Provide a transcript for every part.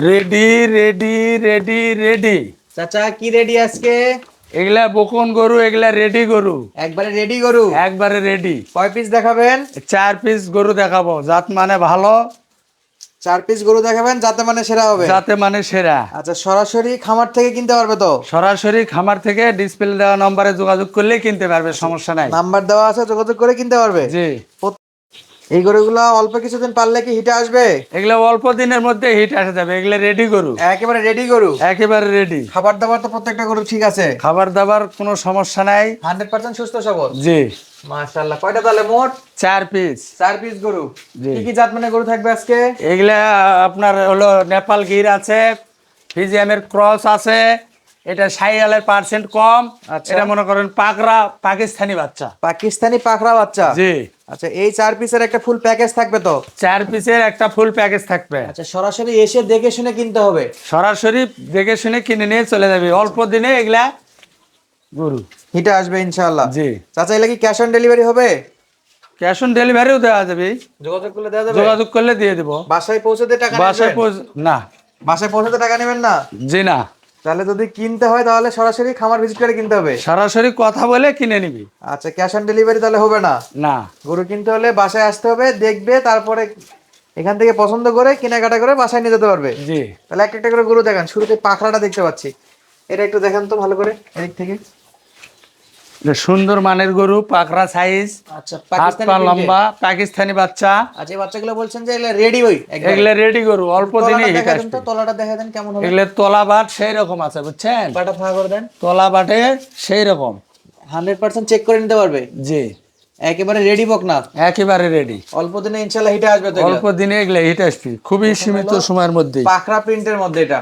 Ready ready ready ready. চাচা কি ready আজকে? এগুলা বকন গরু, এগুলা রেডি গরু, একবারে রেডি গরু। একবারে রেডি। কয় পিস দেখাবেন? 4 পিস গরু দেখাবো, জাত মানে ভালো, 4 পিস গরু দেখাবেন যাতে মানে সেরা হবে। যাতে মানে সেরা। আচ্ছা, সরাসরি খামার থেকে কিনতে পারবে তো? সরাসরি খামার থেকে ডিসপ্লে দেওয়া নম্বরে যোগাযোগ করলেই কিনতে পারবে, সমস্যা নাই। নাম্বার দেওয়া আছে, যোগাযোগ করে কিনতে পারবে। জি। এই গরুগুলো অল্প কিছুদিন পারলে কি হিটে আসবে? এগুলা অল্প দিনের মধ্যে হিট আসে যাবে, এগুলা রেডি গরু, একেবারে রেডি গরু। একেবারে রেডি। খাবার দাবার তো প্রত্যেকটা গরু ঠিক আছে? খাবার দাবার কোনো সমস্যা নাই। 100% সুস্থ সবল। জি। মাশাআল্লাহ। কয়টা তাহলে মোট? 4 পিস। 4 পিস গরু। জি। কি কি জাত মানে গরু থাকবে আজকে? এগুলা আপনার হলো নেপাল গির আছে, ফিজিয়ামের ক্রস আছে, এটা শাহিওয়ালের পার্সেন্ট কম। আচ্ছা। এটা মনে করেন পাকড়া পাকিস্তানি বাচ্চা। পাকিস্তানি পাকড়া বাচ্চা। জি। আচ্ছা, এই 4 পিসের একটা ফুল প্যাকেজ থাকবে তো? 4 পিসের একটা ফুল প্যাকেজ থাকবে। আচ্ছা, সরাসরি এসে দেখে শুনে কিনতে হবে। সরাসরি দেখে শুনে কিনে নিয়ে চলে যাবে, অল্প দিনে এগুলা গরু হিটে আসবে ইনশাআল্লাহ। জি। চাচা, এগুলা কি ক্যাশ অন ডেলিভারি হবে? ক্যাশ অন ডেলিভারিও দেওয়া যাবে, যোগাযোগ করলে দেওয়া যাবে? যোগাযোগ করলে দিয়ে দেবো। বাসায় পৌঁছতে টাকা বাসায় নেবেন? না। বাসায় পৌঁছতে টাকা নেবেন না? জি না। তাহলে যদি কিনতে হয় তাহলে সরাসরি খামার ভিজিট করে কিনতে হবে। সরাসরি কথা বলে কিনে নিবি। আচ্ছা, ক্যাশ অন ডেলিভারি তাহলে হবে না? না। গরু কিনতে হলে বাসায় আসতে হবে, দেখবে, তারপরে এখান থেকে পছন্দ করে কেনাকাটা করে বাসায় নিয়ে যেতে পারবে। জি। তাহলে একটা একটা করে গরু দেখান। শুরুতে পাখরাটা দেখতে পাচ্ছি, এটা একটু দেখান তো ভালো করে এদিক থেকে। এটা সুন্দর মানের গরু, পাকড়া সাইজ, আচ্ছা, হাত পা লম্বা, পাকিস্তানি বাচ্চা। আচ্ছা, এই বাচ্চাগুলো বলছেন যে এগুলা রেডি ওই একবারে? এগুলা রেডি গরু, অল্প দিনে হিট দেখা দেন আসবে। তো, তলাটা দেখা দেন কেমন হবে। এগুলা তলা বাট সেই রকম আছে, বুঝছেন? পাটা ফাঁকা করে দেন। তলা বাটে সেই রকম। 100% চেক করে নিতে পারবে। জি। একেবারে রেডি বকনা। একেবারে রেডি। অল্প দিনে ইনশাআল্লাহ হিটে আসবে তো? অল্প দিনে এগুলা হিট আসবে, খুবই সীমিত সময়ের মধ্যে। পাখরা প্রিন্টের মধ্যে এটা।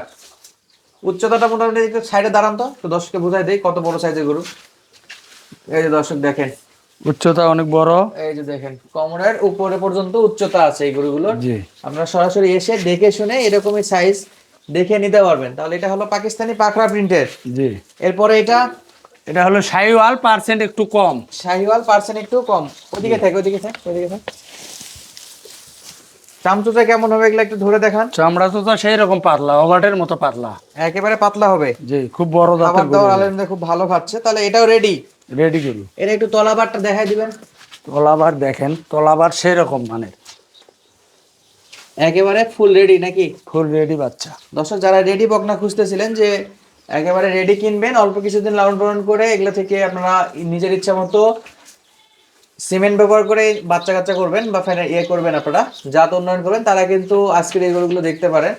উচ্চতাটা মোটামুটি একটু সাইডে দাঁড়ান তো, একটু দর্শককে বুঝাই দেই কত বড় সাইজের গরু। এই যে দর্শক দেখেন, উচ্চতা অনেক বড়। এই যে দেখেন কোমরের উপরে পর্যন্ত উচ্চতা আছে এই গরুগুলোর। জি। আপনারা সরাসরি এসে দেখে শুনে এরকমই সাইজ দেখে নিতে পারবেন। তাহলে এটা হলো পাকিস্তানি পাখরা প্রিন্টের। জি। এরপরে এটা হলো শাহিওয়াল, পার্সেন্ট একটু কম। শাহিওয়াল, পার্সেন্ট একটু কম। ওদিকে থাকে, ওদিকে থাকে, ওদিকে থাকে। চামচুটা কেমন হবে এগুলা একটু ধরে দেখান। চামড়া তো সেই রকম পাতলা, অবাটের মতো পাতলা। একেবারে পাতলা হবে। জি, খুব বড় খাবার জাতের গরু। দাবার আলহামদুলিল্লাহ খুব ভালো খাচ্ছে। তাহলে এটাও রেডি? রেডি গরু। এটা একটু তলাবারটা দেখাই দিবেন। তলাবার দেখেন, তলাবার সেই রকম মানে একেবারে ফুল রেডি নাকি? ফুল রেডি বাচ্চা। দর্শক, যারা রেডি বকনা খুঁজতেছিলেন যে একেবারে রেডি কিনবেন, অল্প কিছুদিন লালন পালন করে এগুলা থেকে আপনারা নিজের ইচ্ছা মতো সিমেন্ট ব্যবহার করে বাচ্চা কাচ্চা করবেন বা ইয়ে করবেন, আপনারা জাত উন্নয়ন করবেন, তারা কিন্তু আজকের এই গরুগুলো দেখতে পারেন।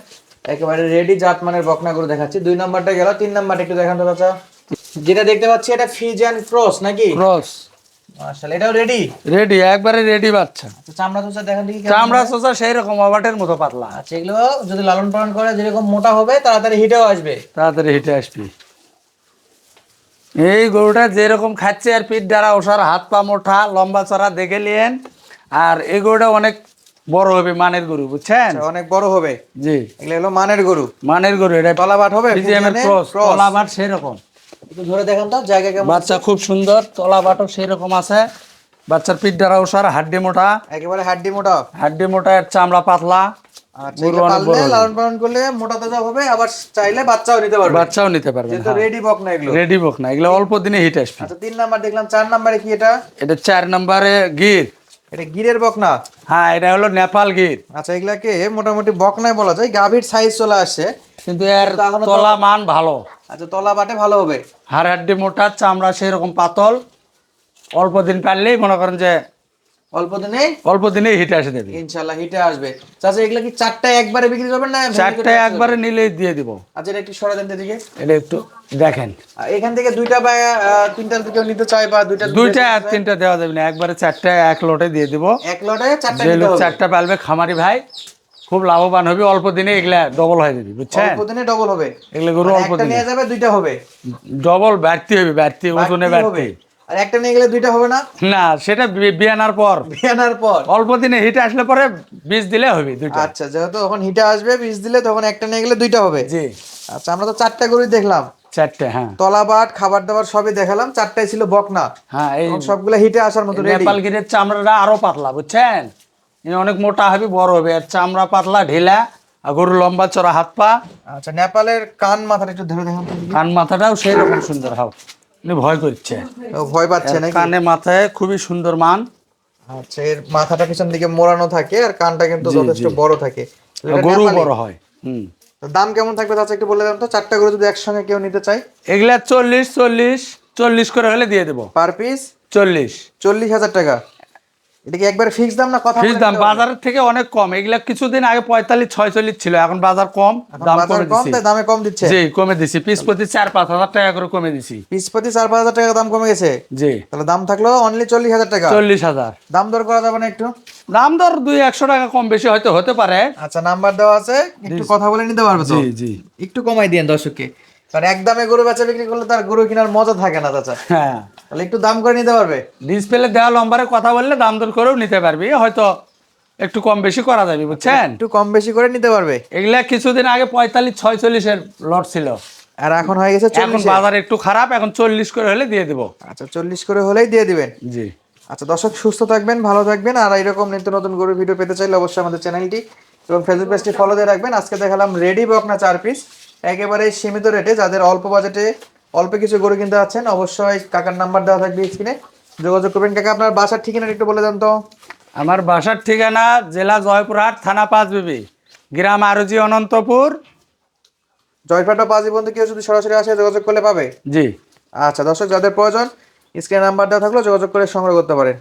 একেবারে রেডি জাত মানের বকনা গরু দেখাচ্ছি। 2 নাম্বারটা গেল, 3 নাম্বারটা একটু দেখান তো চাচা। যেটা দেখতে পাচ্ছি এটা ফিজিয়ান ক্রস নাকি? ক্রস। মাশাআল্লাহ, এটাও রেডি? রেডি, একবারে রেডি বাচ্চা। আচ্ছা, চামড়া চোচা দেখেন দেখি কেমন চামড়া হবে? চোচা সেই রকম, অবাটের মতো পাতলা। আচ্ছা, এগুলো যদি লালন পালন করে যেরকম মোটা হবে, তাড়াতাড়ি হিটেও আসবে। তাড়াতাড়ি হেঁটে আসবি। এই গরুটা যেরকম খাচ্ছে আর পিঠ দ্বারা ওষার, হাত পা মোটা, লম্বা চড়া দেখে নিয়েন। আর এই গরুটা অনেক বড় হবে, মানের গরু, বুঝছেন? আচ্ছা, অনেক বড় হবে। জি। এগুলো হলো মানের গরু। মানের গরু, এটা তলাবাট হবে? ফিজিয়ামের ক্রস, তলাবাট সেই রকম। একটু ধরে দেখান তো জায়গা কেমন। বাচ্চা খুব সুন্দর, তলাবাটও সেই রকম আছে। বাচ্চার পিঠ দ্বারা ওষার, হাড্ডি মোটা। একেবারে হাড্ডি মোটা। হাড্ডি মোটা, এর চামড়া পাতলা। আচ্ছা, গরু এটা অনেক বড় পাললে হবে। লালন পালন করলে মোটা তাজা হবে, আবার চাইলে বাচ্চাও নিতে পারবে। বাচ্চাও নিতে পারবে। যেহেতু রেডি বক না এগুলো। রেডি বক না, এগুলো অল্প দিনে হিট আসবে। আচ্ছা, 3 নাম্বার দেখলাম। 4 নাম্বারে কি এটা? এটা 4 নম্বরে গির। এটা গিরের বক না? হ্যাঁ, এটা হলো নেপাল গির। আচ্ছা, এগুলাকে মোটামুটি বক নাই বলা যায়, গাভীর সাইজ চলে আসছে, কিন্তু এর তলা মান ভালো। আচ্ছা, তলা বাটে ভালো হবে। হাড় হাড্ডি মোটা, চামড়া সেই রকম পাতল। অল্প দিন পারলেই মনে করেন যে অল্প দিনেই হিটে এসে দেবে ইনশাআল্লাহ, হিটে আসবে। চাচা, এগুলা কি 4টায় একবারে বিক্রি করবেন না? 4টায় একবারে নিলেই দিয়ে দিব। আচ্ছা, এটা একটু সরা দেন এদিকে। এটা একটু দেখেন। এখান থেকে 2টা বা 3টা দিকেও নিতে চাই, বা 2টা আর 3টা দেওয়া যাবে না, একবারে 4টায় এক লটে দিয়ে দিব। এক লটে 4টা যে নিতে লোক হবে। 4টা পালবে, খামারি ভাই খুব লাভবান হবে। অল্প দিনে এগুলা ডবল হয়ে যাবে, বুঝছেন? অল্প দিনে ডবল হবে। এগুলা গরু অল্প একটা দিনে নিয়ে যাবে, 2টা হবে। ডবল বাড়তি হবে, বাড়তি ওজনে বাড়তি হবে। বাড়তি। আর একটা নিয়ে গেলে 2টা হবে না? না, সেটা বিয়ানার পর। বিয়ানার পর অল্প দিনে হিটে আসলে পরে 20 দিলে হবে 2টা। আচ্ছা, যেহেতু তখন হিটে আসবে 20 দিলে, তখন একটা নিয়ে গেলে 2টা হবে। জি। আচ্ছা, আমরা তো 4টা গরুই দেখলাম। 4টে, হ্যাঁ। তলাবাট, খাবার দাবার সবই দেখালাম। 4টাই ছিল বকনা। হ্যাঁ, এই সবগুলা হিটে আসার মতো রেডি। নেপাল গিরের চামড়াটা আরো পাতলা, বুঝছেন? অনেক মোটা হবে, বড় হবে। আর চামড়া পাতলা, ঢিলা, আর গরুর লম্বা চড়া হাত পা, আচ্ছা, নেপালের কান মাথাটা একটু ধরে দেখুন তো দেখি। কান মাথাটাও সেই রকম সুন্দর। হাও উনি ভয় করছে, ও, ভয় পাচ্ছে এর নাকি? কানে মাথায় খুবই সুন্দর মান। আচ্ছা, এর মাথাটা পিছন দিকে মোড়ানো থাকে আর কানটা কিন্তু জি, যথেষ্ট জি। বড় থাকে। আর এটা গরু নেপালি। বড় হয়। হুম। তো দাম কেমন থাকবে চাচা একটু বলে দেন তো, 4টা গরু যদি একসঙ্গে কেউ নিতে চায়? এগুলা 40 করে হলে দিয়ে দেবো। পার পিস 40 40,000 টাকা। এটা কি একবার ফিক্স দাম না কথা ফিস বলে দাম নিতে পারবে? বাজারের থেকে অনেক কম। এগুলা কিছুদিন আগে 45-46 ছিল, এখন বাজার কম, এখন দাম বাজার কমে কম দিছি। তাই দামে কম দিচ্ছে। জি, কমে দিছি, পিস প্রতি 4-5 হাজার টাকা করে কমে দিছি। পিস প্রতি 4-5 হাজার টাকা দাম কমে গেছে। জি, তাহলে দাম থাকলো অনলি 40,000 টাকা। 40,000। দাম দর করা যাবে না একটু? দাম দর 200-100 টাকা কম বেশি হয়তো হতে পারে। আচ্ছা, নাম্বার দেওয়া আছে, একটু কথা বলে নিতে পারবে তো? জি, জি। একটু কমাই দিয়েন দর্শককে, কারণ একদমে গরু বেচা বিক্রি করলে তার গরু কেনার মজা থাকে না চাচা। হ্যাঁ, তাহলে একটু দাম করে নিতে পারবে? ডিসপ্লে দেওয়া নম্বরে কথা বললে দাম দর করেও নিতে পারবি, হয়তো একটু কম বেশি করা যাবে, বুঝছেন? একটু কম বেশি করে নিতে পারবে। এগুলা কিছুদিন আগে 45-46-এর লট ছিল, আর এখন হয়ে গেছে এখন 40। বাজার একটু খারাপ, এখন 40 করে হলে দিয়ে দেবো। আচ্ছা, 40 করে হলেই দিয়ে দিবেন। জি। আচ্ছা দর্শক, সুস্থ থাকবেন, ভালো থাকবেন, আর এরকম নিত্য নতুন গরুর ভিডিও পেতে চাইলে অবশ্যই আমাদের চ্যানেলটি এবং ফেসবুক পেজটি ফলো দিয়ে রাখবেন। আজকে দেখালাম রেডি বকনা 4 পিস, একেবারে সীমিত রেটে। যাদের অল্প বাজেটে অল্প কিছু গরু কিনতে যাচ্ছেন, অবশ্যই কাকার নাম্বার দেওয়া থাকবে স্ক্রিনে, যোগাযোগ করবেন। কাকা, আপনার বাসার ঠিকানা একটু বলে দেন তো। আমার বাসার ঠিকানা জেলা জয়পুরহাট, থানা পাঁচবিবি, গ্রাম আরজি অনন্তপুর। জয়ফাটা পাঁচি বন্ধু কেউ যদি সরাসরি আসে যোগাযোগ করলে পাবে। জি। আচ্ছা দর্শক, যাদের প্রয়োজন স্ক্রিনে নাম্বার দেওয়া থাকলো, যোগাযোগ করে সংগ্রহ করতে পারেন।